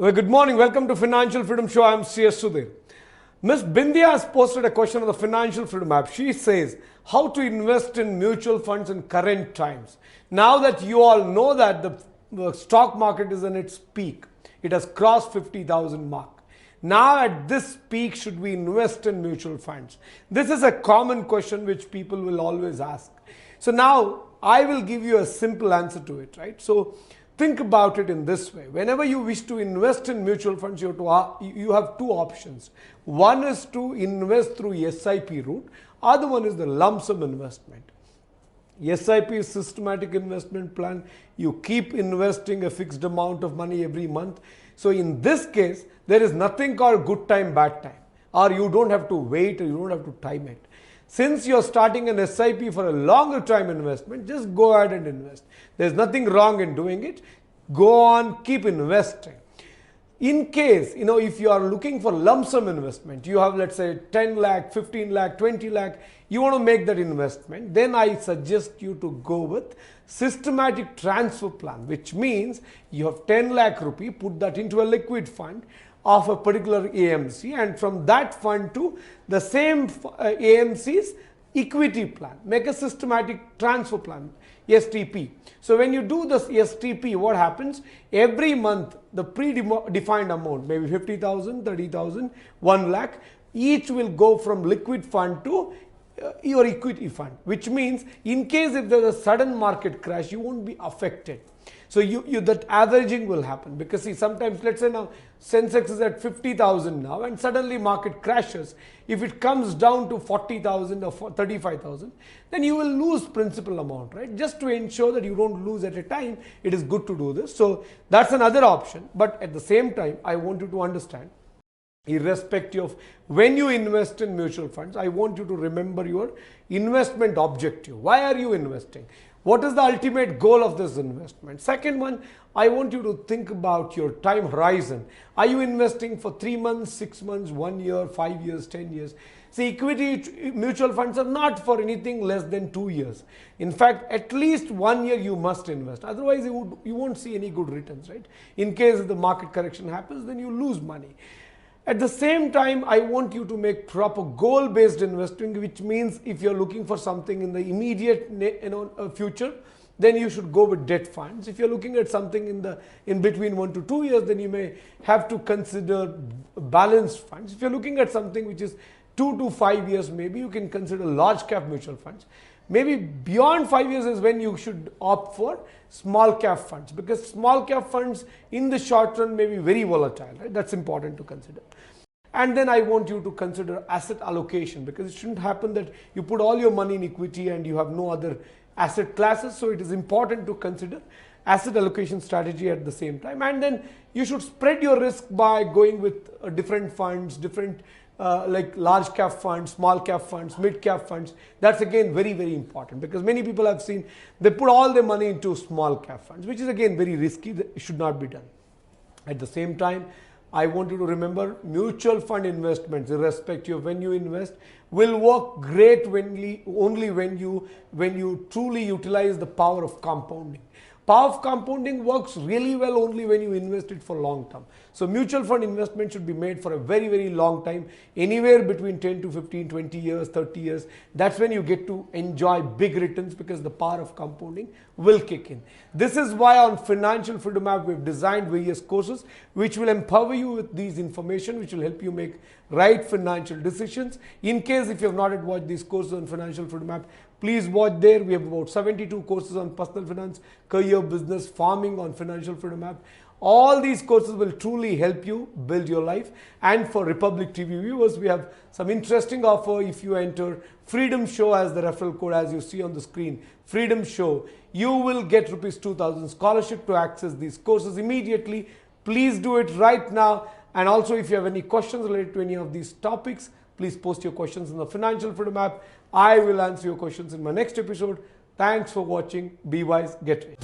Well, good morning. Welcome to Financial Freedom Show. I'm Sudheer. Miss Bindya has posted a question on the Financial Freedom app. She says, how to invest in mutual funds in current times. Now that you all know that the stock market is in its peak, it has crossed 50,000 mark. Now at this peak, should we invest in mutual funds? This is a common question which people will always ask. So now I will give you a simple answer to it, right? So think about it in this way. Whenever you wish to invest in mutual funds, you have two options. One is to invest through SIP route. Other one is the lump sum investment. SIP is systematic investment plan. You keep investing a fixed amount of money every month. So in this case, there is nothing called good time, bad time. Or you don't have to wait or you don't have to time it. Since you're starting an SIP for a longer time investment, just go ahead and invest. There's nothing wrong in doing it. Go on, keep investing. In case, if you are looking for lump sum investment, you have, let's say, 10 lakh, 15 lakh, 20 lakh, you want to make that investment, then I suggest you to go with systematic transfer plan, which means you have 10 lakh rupee, put that into a liquid fund of a particular AMC, and from that fund to the same AMC's equity plan. Make a systematic transfer plan, STP. So when you do this STP, what happens? Every month, the predefined amount, maybe 50,000, 30,000, 1 lakh, each will go from liquid fund to your equity fund, which means in case if there's a sudden market crash, you won't be affected. So that averaging will happen, because see, sometimes, let's say now Sensex is at 50,000 now and suddenly market crashes. If it comes down to 40,000 or 35,000, then you will lose principal amount, right? Just to ensure that you don't lose at a time, it is good to do this. So that's another option. But at the same time, I want you to understand, irrespective of when you invest in mutual funds, I want you to remember your investment objective. Why are you investing? What is the ultimate goal of this investment? Second one, I want you to think about your time horizon. Are you investing for 3 months, 6 months, 1 year, 5 years, 10 years? See, equity mutual funds are not for anything less than 2 years. In fact, at least 1 year you must invest. Otherwise, you won't see any good returns, right? In case the market correction happens, then you lose money. At the same time, I want you to make proper goal-based investing, which means if you're looking for something in the immediate future, then you should go with debt funds. If you're looking at something in between 1 to 2 years, then you may have to consider balanced funds. If you're looking at something which is 2 to 5 years, maybe you can consider large cap mutual funds. Maybe beyond 5 years is when you should opt for small cap funds, because small cap funds in the short run may be very volatile, right? That's important to consider. And then I want you to consider asset allocation, because it shouldn't happen that you put all your money in equity and you have no other asset classes. So it is important to consider asset allocation strategy at the same time. And then you should spread your risk by going with different funds, like large cap funds, small cap funds, mid cap funds. That's again very, very important, because many people have seen they put all their money into small cap funds, which is again very risky. It should not be done. At the same time, I want you to remember, mutual fund investments, irrespective of when you invest, will work great only when you truly utilize the power of compounding. Power of compounding works really well only when you invest it for long term. So mutual fund investment should be made for a very, very long time, anywhere between 10 to 15, 20 years, 30 years. That's when you get to enjoy big returns, because the power of compounding will kick in. This is why on Financial Freedom app, we've designed various courses which will empower you with these information, which will help you make right financial decisions. In case if you have not yet watched these courses on Financial Freedom app, please watch there. We have about 72 courses on personal finance, career, business, farming on Financial Freedom app. All these courses will truly help you build your life. And for Republic TV viewers, we have some interesting offer. If you enter Freedom Show as the referral code, as you see on the screen, Freedom Show, you will get ₹2,000 scholarship to access these courses immediately. Please do it right now. And also, if you have any questions related to any of these topics, please post your questions in the Financial Freedom app. I will answer your questions in my next episode. Thanks for watching. Be wise, get rich.